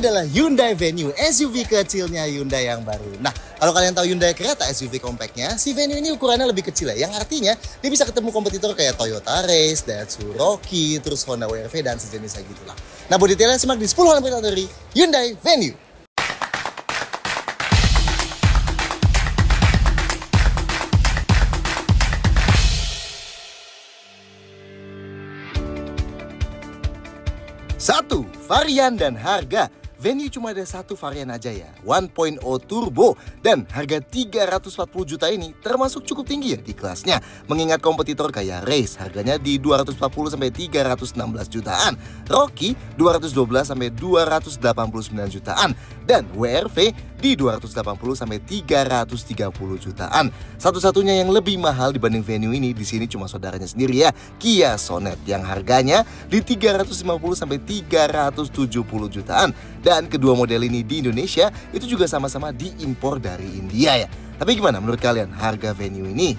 adalah Hyundai Venue, SUV kecilnya Hyundai yang baru. Nah, kalau kalian tahu Hyundai Creta SUV compactnya, si Venue ini ukurannya lebih kecil ya. Yang artinya dia bisa ketemu kompetitor kayak Toyota Race, Daihatsu Rocky, terus Honda WRV dan sejenisnya gitulah. Nah, buat detailnya simak di 10 hal berita dari Hyundai Venue. Satu, varian dan harga. Venue cuma ada satu varian aja ya, 1.0 Turbo, dan harga 340 juta ini termasuk cukup tinggi ya di kelasnya. Mengingat kompetitor kayak Race harganya di 240 sampai 316 jutaan, Rocky 212 sampai 289 jutaan, dan WRV di 280 sampai 330 jutaan. Satu-satunya yang lebih mahal dibanding Venue ini di sini cuma saudaranya sendiri ya, Kia Sonet yang harganya di 350 sampai 370 jutaan. Dan kedua model ini di Indonesia itu juga sama-sama diimpor dari India ya. Tapi gimana menurut kalian harga Venue ini?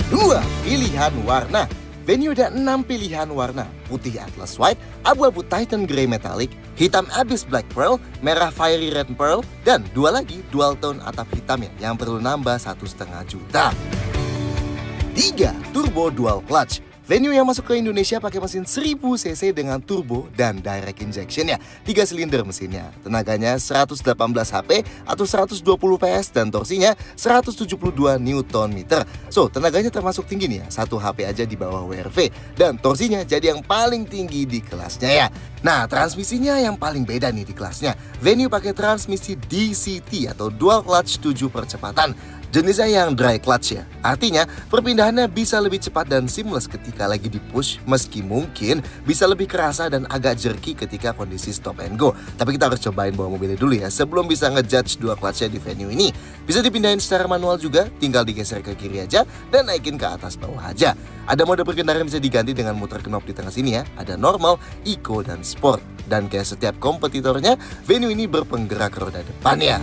2. Pilihan warna. Venue ada 6 pilihan warna. Putih Atlas White, abu-abu Titan Grey Metallic, hitam Abyss Black Pearl, merah Fiery Red Pearl, dan 2 lagi dual tone atap hitam ya, yang perlu nambah 1,5 juta. 3. Turbo Dual Clutch. Venue yang masuk ke Indonesia pakai mesin 1000 cc dengan turbo dan direct injection ya, 3 silinder mesinnya. Tenaganya 118 HP atau 120 PS dan torsinya 172 Nm. So, tenaganya termasuk tinggi nih ya, 1 HP aja di bawah WRV dan torsinya jadi yang paling tinggi di kelasnya ya. Nah, transmisinya yang paling beda nih di kelasnya. Venue pakai transmisi DCT atau Dual Clutch 7 percepatan. Jenisnya yang dry clutch ya, artinya perpindahannya bisa lebih cepat dan seamless ketika lagi di push, meski mungkin bisa lebih kerasa dan agak jerky ketika kondisi stop and go. Tapi kita harus cobain bawa mobilnya dulu ya, sebelum bisa ngejudge dua clutchnya di Venue ini. Bisa dipindahin secara manual juga, tinggal digeser ke kiri aja dan naikin ke atas bawah aja. Ada mode berkendara yang bisa diganti dengan muter knob di tengah sini ya, ada normal, eco, dan sport. Dan kayak setiap kompetitornya, Venue ini berpenggerak roda depannya.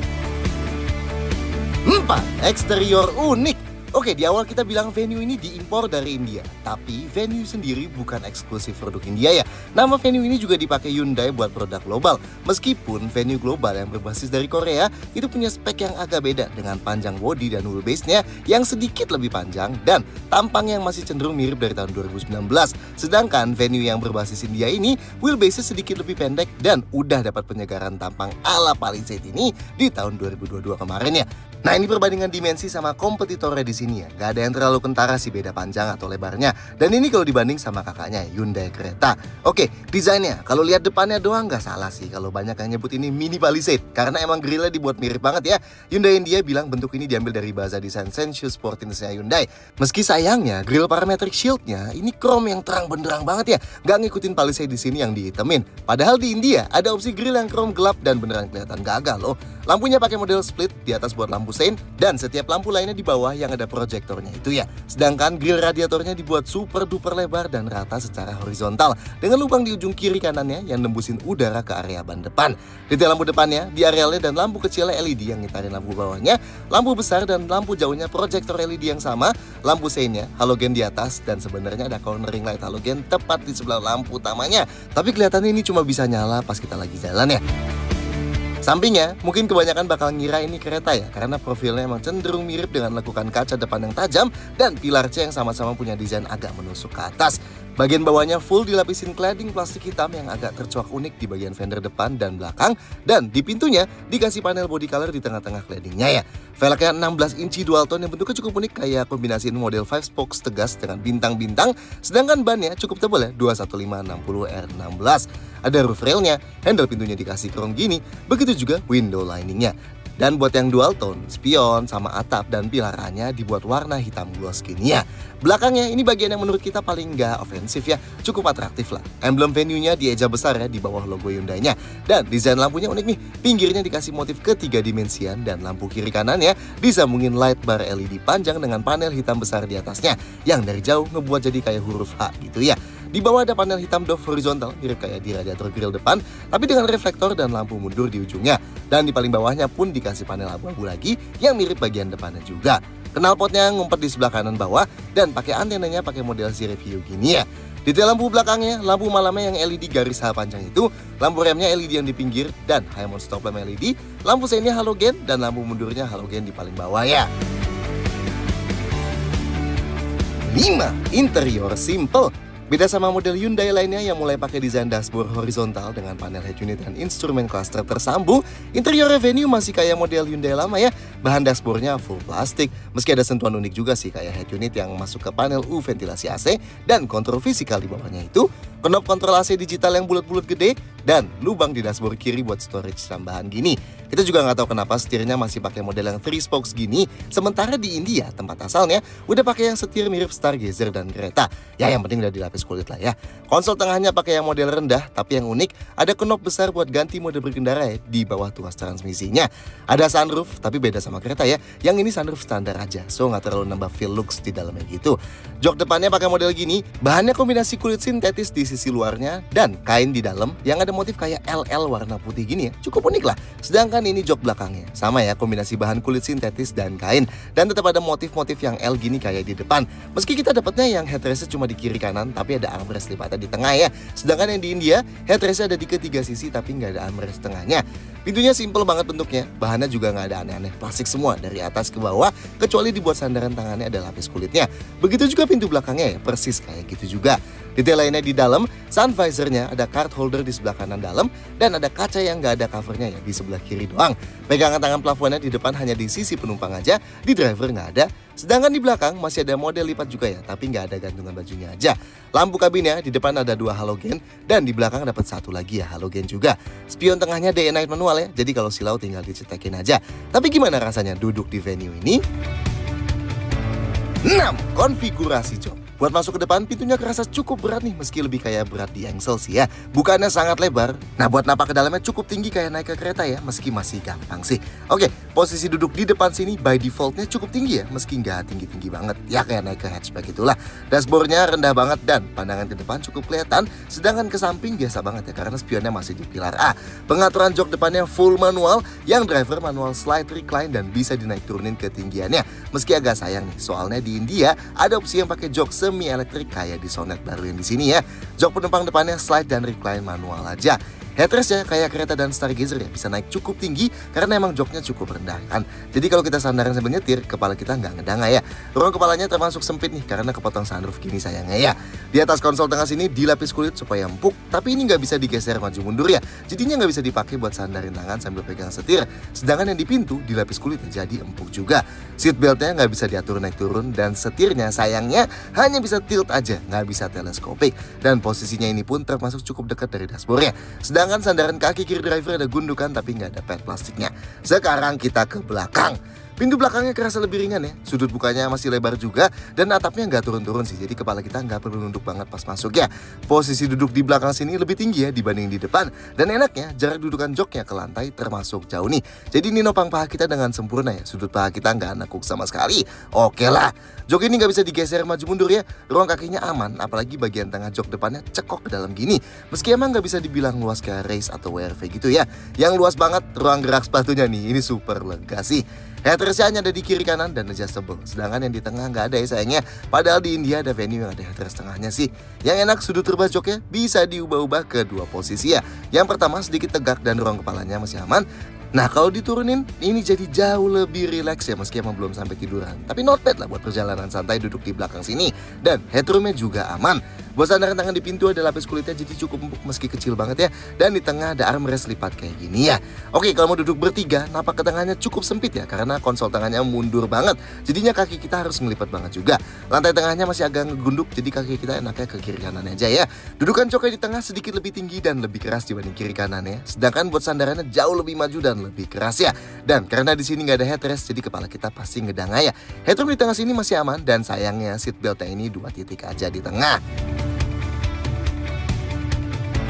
4. Eksterior unik. Oke, di awal kita bilang Venue ini diimpor dari India, tapi Venue sendiri bukan eksklusif produk India ya. Nama Venue ini juga dipakai Hyundai buat produk global. Meskipun Venue global yang berbasis dari Korea itu punya spek yang agak beda dengan panjang bodi dan wheelbase-nya yang sedikit lebih panjang dan tampang yang masih cenderung mirip dari tahun 2019. Sedangkan Venue yang berbasis India ini wheelbase-nya sedikit lebih pendek dan udah dapat penyegaran tampang ala Palisade ini di tahun 2022 kemarin ya. Nah, ini perbandingan dimensi sama kompetitornya di sini ya. Gak ada yang terlalu kentara sih beda panjang atau lebarnya. Dan ini kalau dibanding sama kakaknya Hyundai Creta. Oke, desainnya kalau lihat depannya doang gak salah sih kalau banyak yang nyebut ini mini Palisade. Karena emang grillnya dibuat mirip banget ya. Hyundai India bilang bentuk ini diambil dari bahasa desain Sensuous Sportiness-nya Hyundai. Meski sayangnya grill parametric shield-nya ini chrome yang terang benderang banget ya. Gak ngikutin Palisade di sini yang dihitamin. Padahal di India ada opsi grill yang chrome gelap dan beneran kelihatan gagah loh. Lampunya pakai model split, di atas buat lampu sein, dan setiap lampu lainnya di bawah yang ada proyektornya itu ya. Sedangkan grill radiatornya dibuat super duper lebar dan rata secara horizontal dengan lubang di ujung kiri kanannya yang nembusin udara ke area ban depan. Detail lampu depannya, di arealnya dan lampu kecilnya LED yang ngitarin lampu bawahnya, lampu besar dan lampu jauhnya proyektor LED yang sama, lampu seinnya halogen di atas, dan sebenarnya ada cornering light halogen tepat di sebelah lampu utamanya. Tapi kelihatannya ini cuma bisa nyala pas kita lagi jalan ya. Sampingnya, mungkin kebanyakan bakal ngira ini kereta ya, karena profilnya emang cenderung mirip dengan lekukan kaca depan yang tajam dan pilar C yang sama-sama punya desain agak menusuk ke atas. Bagian bawahnya full dilapisin cladding plastik hitam yang agak tercuak unik di bagian fender depan dan belakang, dan di pintunya dikasih panel body color di tengah-tengah claddingnya ya. Velgnya 16 inci dual tone yang bentuknya cukup unik kayak kombinasiin model 5 spokes tegas dengan bintang-bintang, sedangkan bannya cukup tebal ya, 21560R16. Ada roof railnya, handle pintunya dikasih chrome gini, begitu juga window liningnya. Dan buat yang dual tone, spion sama atap dan pilarannya dibuat warna hitam gloss gini ya. Belakangnya ini bagian yang menurut kita paling nggak ofensif ya, cukup atraktif lah. Emblem Venue-nya dieja besar ya di bawah logo Hyundai-nya. Dan desain lampunya unik nih, pinggirnya dikasih motif ketiga dimensian dan lampu kiri kanannya disambungin light bar LED panjang dengan panel hitam besar di atasnya yang dari jauh ngebuat jadi kayak huruf H gitu ya. Di bawah ada panel hitam dove horizontal, mirip kayak di radiator grill depan, tapi dengan reflektor dan lampu mundur di ujungnya. Dan di paling bawahnya pun dikasih panel abu-abu lagi yang mirip bagian depannya juga. Knalpotnya ngumpet di sebelah kanan bawah dan pakai antenanya pakai model sirip hiu gini ya. Detail lampu belakangnya, lampu malamnya yang LED garis H panjang itu, lampu remnya LED yang di pinggir, dan high mount stop lamp LED, lampu seinnya halogen, dan lampu mundurnya halogen di paling bawah ya. 5. Interior simple. Beda sama model Hyundai lainnya yang mulai pakai desain dashboard horizontal dengan panel head unit dan instrumen cluster tersambung, interior Venue masih kayak model Hyundai lama ya. Bahan dashboardnya full plastik, meski ada sentuhan unik juga sih kayak head unit yang masuk ke panel U ventilasi AC dan kontrol fisikal di bawahnya itu, knob kontrol AC digital yang bulat-bulat gede, dan lubang di dashboard kiri buat storage tambahan gini. Kita juga nggak tahu kenapa setirnya masih pakai model yang 3 spokes gini, sementara di India, tempat asalnya, udah pakai yang setir mirip Stargazer dan kereta. Ya yang penting udah dilapis kulit lah ya. Konsol tengahnya pakai yang model rendah, tapi yang unik, ada knob besar buat ganti mode berkendara ya, di bawah tuas transmisinya. Ada sunroof, tapi beda sama kereta ya. Yang ini sunroof standar aja, so nggak terlalu nambah feel looks di dalamnya gitu. Jok depannya pakai model gini, bahannya kombinasi kulit sintetis di sisi luarnya, dan kain di dalam yang ada motif kayak LL warna putih gini ya, cukup unik lah. Sedangkan ini jok belakangnya, sama ya, kombinasi bahan kulit sintetis dan kain, dan tetap ada motif-motif yang L gini kayak di depan. Meski kita dapatnya yang headrestnya cuma di kiri kanan, tapi ada armrest lipatan di tengah ya. Sedangkan yang di India, headrestnya ada di ketiga sisi tapi nggak ada armrest tengahnya. Pintunya simple banget bentuknya, bahannya juga nggak ada aneh-aneh, plastik semua dari atas ke bawah, kecuali dibuat sandaran tangannya ada lapis kulitnya. Begitu juga pintu belakangnya ya, persis kayak gitu juga. Detail lainnya di dalam, sun visornya ada card holder di sebelah kanan dalam, dan ada kaca yang nggak ada covernya ya di sebelah kiri doang. Pegangan tangan plafonnya di depan hanya di sisi penumpang aja, di driver nggak ada. Sedangkan di belakang masih ada model lipat juga ya, tapi nggak ada gantungan bajunya aja. Lampu kabinnya di depan ada 2 halogen, dan di belakang dapat 1 lagi ya halogen juga. Spion tengahnya day and night manual ya, jadi kalau silau tinggal dicetekin aja. Tapi gimana rasanya duduk di Venue ini? 6. Konfigurasi jok. Buat masuk ke depan, pintunya kerasa cukup berat nih, meski lebih kayak berat di engsel sih ya. Bukannya sangat lebar. Nah, buat napak ke dalamnya cukup tinggi kayak naik ke kereta ya, meski masih gampang sih. Oke, posisi duduk di depan sini by defaultnya cukup tinggi ya, meski nggak tinggi-tinggi banget. Ya kayak naik ke hatchback itulah. Dashboardnya rendah banget dan pandangan ke depan cukup kelihatan, sedangkan ke samping biasa banget ya, karena spionnya masih di pilar A. Pengaturan jok depannya full manual, yang driver manual slide recline dan bisa dinaik turunin ketinggiannya. Meski agak sayang nih, soalnya di India ada opsi yang pakai jok semi elektrik kayak di Sonet baru yang di sini ya. Jok penumpang depannya slide dan recline manual aja. Headrest ya kayak kereta dan Stargazer ya, bisa naik cukup tinggi karena emang joknya cukup rendah kan. Jadi kalau kita sandaran sambil nyetir, kepala kita nggak ngedanga ya. Ruang kepalanya termasuk sempit nih karena kepotong sunroof gini sayangnya ya. Di atas konsol tengah sini dilapis kulit supaya empuk, tapi ini nggak bisa digeser maju mundur ya. Jadinya nggak bisa dipakai buat sandarin tangan sambil pegang setir. Sedangkan yang di pintu dilapis kulit jadi empuk juga. Seat beltnya nggak bisa diatur naik turun, dan setirnya sayangnya hanya bisa tilt aja, nggak bisa teleskopik. Dan posisinya ini pun termasuk cukup dekat dari dashboardnya. Sedangkan sandaran kaki kiri driver ada gundukan tapi nggak ada pad plastiknya. Sekarang kita ke belakang. Pintu belakangnya kerasa lebih ringan ya, sudut bukanya masih lebar juga, dan atapnya nggak turun-turun sih, jadi kepala kita nggak perlu nunduk banget pas masuk ya. Posisi duduk di belakang sini lebih tinggi ya dibanding di depan, dan enaknya jarak dudukan joknya ke lantai termasuk jauh nih. Jadi ini nopang paha kita dengan sempurna ya, sudut paha kita nggak nekuk sama sekali. Oke lah, jok ini nggak bisa digeser maju mundur ya, ruang kakinya aman, apalagi bagian tengah jok depannya cekok ke dalam gini. Meski emang nggak bisa dibilang luas kayak race atau WRV gitu ya, yang luas banget ruang gerak sepatunya nih, ini super lega sih. Headrestnya hanya ada di kiri kanan dan adjustable, sedangkan yang di tengah nggak ada ya sayangnya. Padahal di India ada Venue yang ada headrest tengahnya sih. Yang enak sudut terbang joknya bisa diubah-ubah ke 2 posisi ya. Yang pertama sedikit tegak dan ruang kepalanya masih aman. Nah kalau diturunin ini jadi jauh lebih rileks ya, meski emang belum sampai tiduran. Tapi not bad lah buat perjalanan santai duduk di belakang sini. Dan headroomnya juga aman. Buat sandaran tangan di pintu ada lapis kulitnya jadi cukup empuk meski kecil banget ya. Dan di tengah ada armrest lipat kayak gini ya. Oke, kalau mau duduk bertiga, napak ke tengahnya cukup sempit ya, karena konsol tangannya mundur banget. Jadinya kaki kita harus ngelipat banget juga. Lantai tengahnya masih agak ngegunduk, jadi kaki kita enaknya ke kiri kanan aja ya. Dudukan joknya di tengah sedikit lebih tinggi dan lebih keras dibanding kiri kanannya. Sedangkan buat sandarannya jauh lebih maju dan lebih keras ya. Dan karena di sini nggak ada headrest, jadi kepala kita pasti ngedanga ya. Headroom di tengah sini masih aman, dan sayangnya seat beltnya ini 2 titik aja di tengah.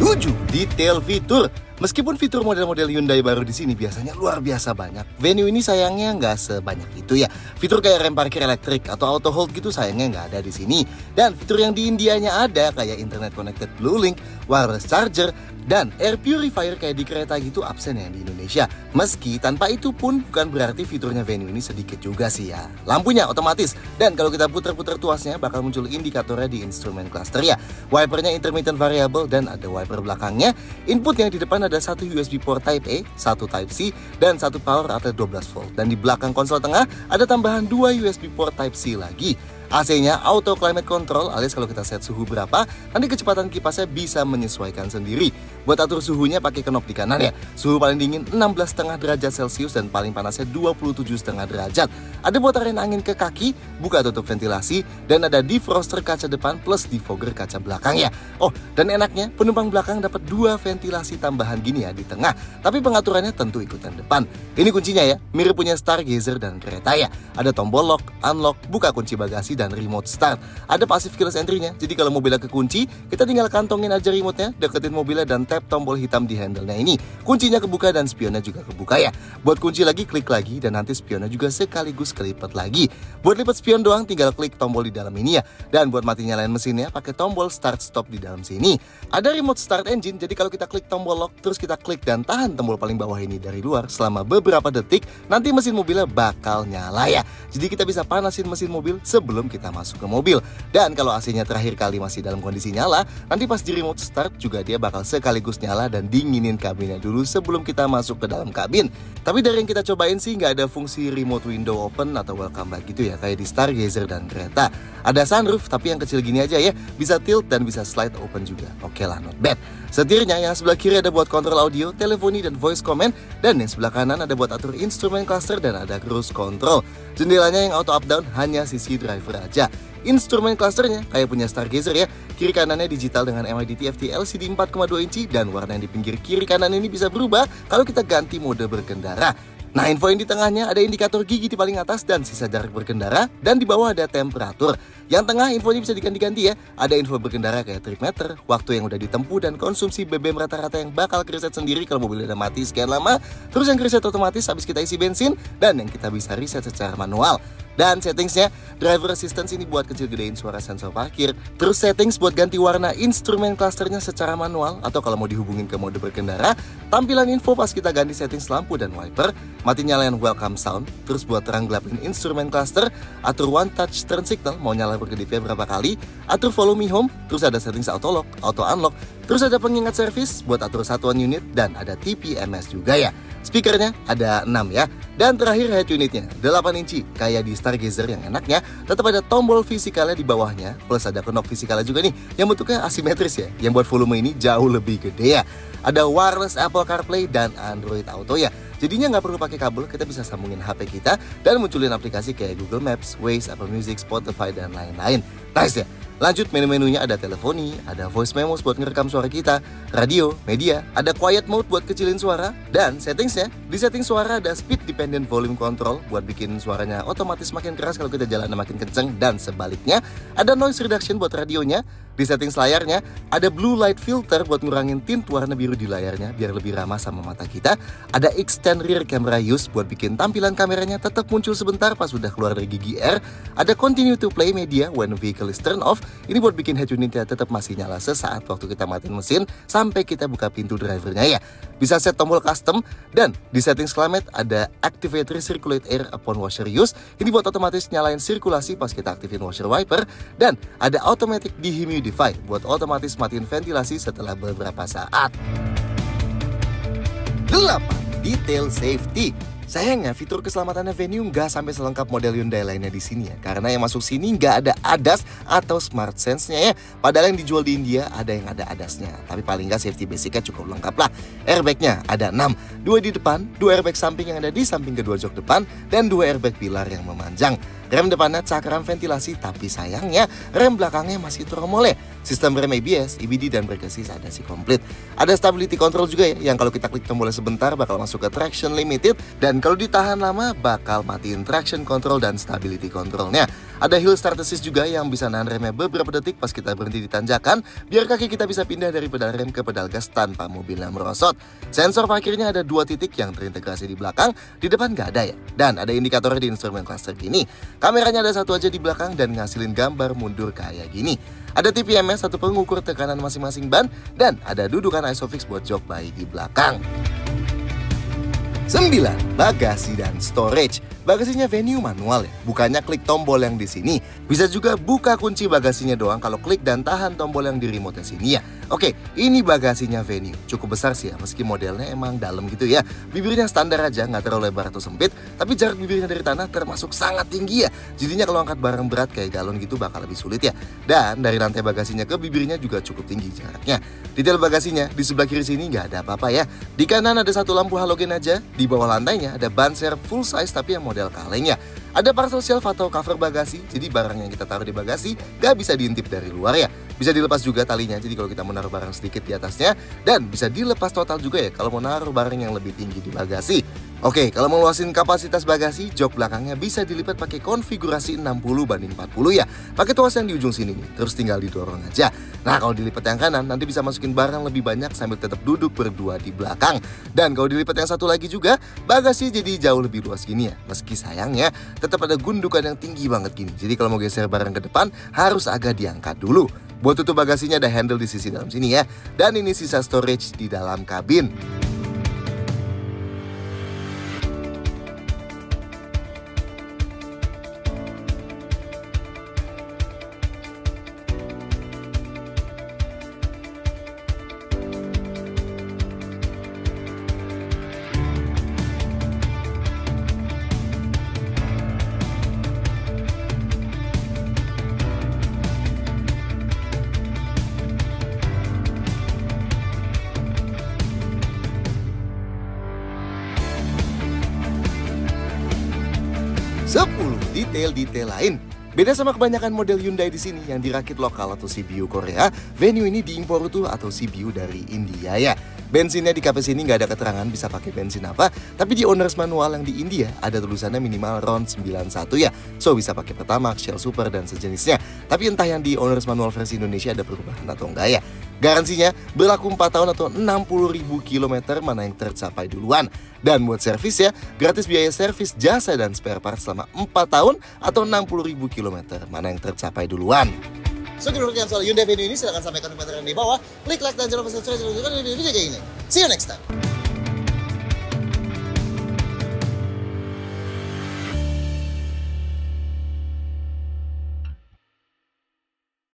7. detail fitur. Meskipun fitur model-model Hyundai baru di sini biasanya luar biasa banyak, Venue ini sayangnya nggak sebanyak itu ya. Fitur kayak rem parkir elektrik atau auto hold gitu sayangnya nggak ada di sini. Dan fitur yang di Indianya ada kayak internet connected Blue Link, wireless charger, dan air purifier kayak di kereta gitu absen ya di Indonesia. Meski tanpa itu pun bukan berarti fiturnya Venue ini sedikit juga sih ya. Lampunya otomatis, dan kalau kita putar-putar tuasnya bakal muncul indikatornya di instrumen cluster ya. Wipernya intermittent variable dan ada wiper belakangnya. Inputnya di depan ada satu USB port Type A, satu Type C, dan satu power outlet 12 volt. Dan di belakang konsol tengah ada tambahan 2 USB port Type C lagi. AC-nya auto climate control, alias kalau kita set suhu berapa, nanti kecepatan kipasnya bisa menyesuaikan sendiri. Buat atur suhunya pakai knob di kanan ya. Suhu paling dingin 16,5 derajat Celcius dan paling panasnya 27,5 derajat. Ada buat tarik angin ke kaki, buka tutup ventilasi, dan ada defroster kaca depan plus defogger kaca belakang ya. Oh, dan enaknya penumpang belakang dapat 2 ventilasi tambahan gini ya di tengah. Tapi pengaturannya tentu ikutan depan. Ini kuncinya ya, mirip punya Stargazer dan kereta ya. Ada tombol lock, unlock, buka kunci bagasi, dan remote start. Ada passive keyless entry-nya, jadi kalau mobilnya kekunci, kita tinggal kantongin aja remote-nya, deketin mobilnya dan tap tombol hitam di handle-nya ini. Kuncinya kebuka dan spionnya juga kebuka ya. Buat kunci lagi, klik lagi, dan nanti spionnya juga sekaligus kelipat lagi. Buat lipat spion doang, tinggal klik tombol di dalam ini ya. Dan buat mati nyalain mesinnya, pakai tombol start stop di dalam sini. Ada remote start engine, jadi kalau kita klik tombol lock, terus kita klik dan tahan tombol paling bawah ini dari luar selama beberapa detik, nanti mesin mobilnya bakal nyala ya. Jadi kita bisa panasin mesin mobil sebelum kita masuk ke mobil. Dan kalau AC-nya terakhir kali masih dalam kondisi nyala, nanti pas di remote start juga dia bakal sekaligus nyala dan dinginin kabinnya dulu sebelum kita masuk ke dalam kabin. Tapi dari yang kita cobain sih nggak ada fungsi remote window open atau welcome back gitu ya, kayak di Stargazer dan kereta. Ada sunroof tapi yang kecil gini aja ya, bisa tilt dan bisa slide open juga. Oke lah, not bad. Setirnya yang sebelah kiri ada buat kontrol audio, teleponi, dan voice command. Dan yang sebelah kanan ada buat atur instrumen cluster dan ada cruise control. Jendelanya yang auto up down hanya sisi driver aja. Instrumen clusternya kayak punya Stargazer ya. Kiri kanannya digital dengan MID TFT LCD 4,2 inci. Dan warna yang di pinggir kiri kanan ini bisa berubah kalau kita ganti mode berkendara. Nah, info yang di tengahnya ada indikator gigi di paling atas dan sisa jarak berkendara, dan di bawah ada temperatur. Yang tengah infonya bisa diganti-ganti ya. Ada info berkendara kayak trip meter, waktu yang udah ditempuh, dan konsumsi BBM rata-rata yang bakal reset sendiri kalau mobilnya udah mati sekian lama. Terus yang reset otomatis habis kita isi bensin, dan yang kita bisa reset secara manual. Dan settingsnya, driver assistance ini buat kecil-gedein suara sensor parkir. Terus settings buat ganti warna instrumen clusternya secara manual, atau kalau mau dihubungin ke mode berkendara. Tampilan info pas kita ganti settings lampu dan wiper. Mati nyalain welcome sound. Terus buat terang gelapin instrumen cluster. Atur one touch turn signal, mau nyala berkedipnya berapa kali. Atur follow me home. Terus ada settings auto lock, auto unlock. Terus ada pengingat servis buat atur satuan unit. Dan ada TPMS juga ya. Speakernya ada 6 ya. Dan terakhir head unitnya 8 inci. Kayak di Stargazer yang enaknya tetap ada tombol fisikalnya di bawahnya. Plus ada knob fisikalnya juga nih yang bentuknya asimetris ya, yang buat volume ini jauh lebih gede ya. Ada wireless Apple CarPlay dan Android Auto ya. Jadinya nggak perlu pakai kabel, kita bisa sambungin HP kita dan munculin aplikasi kayak Google Maps, Waze, Apple Music, Spotify, dan lain-lain. Nice ya. Lanjut, menu-menunya ada teleponi, ada voice memos buat ngerekam suara kita, radio, media, ada quiet mode buat kecilin suara, dan settingsnya, di setting suara ada speed dependent volume control buat bikin suaranya otomatis makin keras kalau kita jalan makin kenceng, dan sebaliknya, ada noise reduction buat radionya. Di settings layarnya, ada blue light filter buat ngurangin tint warna biru di layarnya biar lebih ramah sama mata kita. Ada extend rear camera use buat bikin tampilan kameranya tetap muncul sebentar pas udah keluar dari gigi R. Ada continue to play media when vehicle is turned off. Ini buat bikin head unitnya tetap masih nyala sesaat waktu kita matiin mesin sampai kita buka pintu drivernya ya. Bisa set tombol custom, dan di settings climate ada activate recirculate air upon washer use. Ini buat otomatis nyalain sirkulasi pas kita aktifin washer wiper, dan ada automatic dehumidify buat otomatis matiin ventilasi setelah beberapa saat. 8. Detail safety. Sayangnya fitur keselamatannya Venue nggak sampai selengkap model Hyundai lainnya di sini ya, karena yang masuk sini nggak ada ADAS atau Smart Sense-nya ya. Padahal yang dijual di India ada yang ada ADAS-nya, tapi paling nggak safety basic-nya cukup lengkap lah. Airbag-nya ada 6, 2 di depan, 2 airbag samping yang ada di samping kedua jok depan, dan 2 airbag pilar yang memanjang. Rem depannya cakram ventilasi, tapi sayangnya rem belakangnya masih tromole. Sistem rem ABS, EBD, dan brake assist ada sih komplit. Ada stability control juga ya, yang kalau kita klik tombolnya sebentar bakal masuk ke traction limited, dan kalau ditahan lama bakal matiin traction control dan stability controlnya. Ada hill start assist juga yang bisa nahan remnya beberapa detik pas kita berhenti di tanjakan, biar kaki kita bisa pindah dari pedal rem ke pedal gas tanpa mobilnya merosot. Sensor parkirnya ada 2 titik yang terintegrasi di belakang, di depan nggak ada ya. Dan ada indikatornya di instrumen cluster gini. Kameranya ada 1 aja di belakang dan ngasilin gambar mundur kayak gini. Ada TPMS, 1 pengukur tekanan masing-masing ban, dan ada dudukan ISOFIX buat jok bayi di belakang. 9. Bagasi dan storage. Bagasinya Venue manual ya, bukannya klik tombol yang di sini. Bisa juga buka kunci bagasinya doang kalau klik dan tahan tombol yang di remote sini ya. Oke, ini bagasinya Venue. Cukup besar sih ya, meski modelnya emang dalam gitu ya. Bibirnya standar aja, nggak terlalu lebar atau sempit, tapi jarak bibirnya dari tanah termasuk sangat tinggi ya. Jadinya kalau angkat barang berat kayak galon gitu bakal lebih sulit ya. Dan dari lantai bagasinya ke bibirnya juga cukup tinggi jaraknya. Detail bagasinya di sebelah kiri sini nggak ada apa-apa ya. Di kanan ada 1 lampu halogen aja. Di bawah lantainya ada ban serep full size tapi yang model kaleng ya. Ada parcel shelf atau cover bagasi, jadi barang yang kita taruh di bagasi gak bisa diintip dari luar ya. Bisa dilepas juga talinya, jadi kalau kita mau naruh barang sedikit di atasnya. Dan bisa dilepas total juga ya kalau mau naruh barang yang lebih tinggi di bagasi. Oke, kalau mau luasin kapasitas bagasi, jok belakangnya bisa dilipat pakai konfigurasi 60/40 ya. Pakai tuas yang di ujung sini nih, terus tinggal didorong aja. Nah, kalau dilipat yang kanan, nanti bisa masukin barang lebih banyak sambil tetap duduk berdua di belakang. Dan kalau dilipat yang satu lagi juga, bagasi jadi jauh lebih luas gini ya. Meski sayangnya, tetap ada gundukan yang tinggi banget gini. Jadi kalau mau geser barang ke depan, harus agak diangkat dulu. Buat tutup bagasinya ada handle di sisi dalam sini ya. Dan ini sisa storage di dalam kabin. 10 detail-detail lain. Beda sama kebanyakan model Hyundai di sini yang dirakit lokal atau CBU Korea, Venue ini diimpor utuh atau CBU dari India ya. Bensinnya di KP sini nggak ada keterangan bisa pakai bensin apa, tapi di owner's manual yang di India ada tulisannya minimal RON 91 ya. So bisa pakai Pertamax, Shell Super dan sejenisnya. Tapi entah yang di owner's manual versi Indonesia ada perubahan atau enggak ya. Garansinya berlaku 4 tahun atau 60.000 km mana yang tercapai duluan. Dan buat servis ya, gratis biaya servis, jasa dan spare part selama 4 tahun atau 60.000 km mana yang tercapai duluan. So, menurut kalian soal Hyundai Venue ini silahkan sampaikan komentar di bawah. Klik like dan jangan lupa subscribe untuk video kayak gini. See you next time.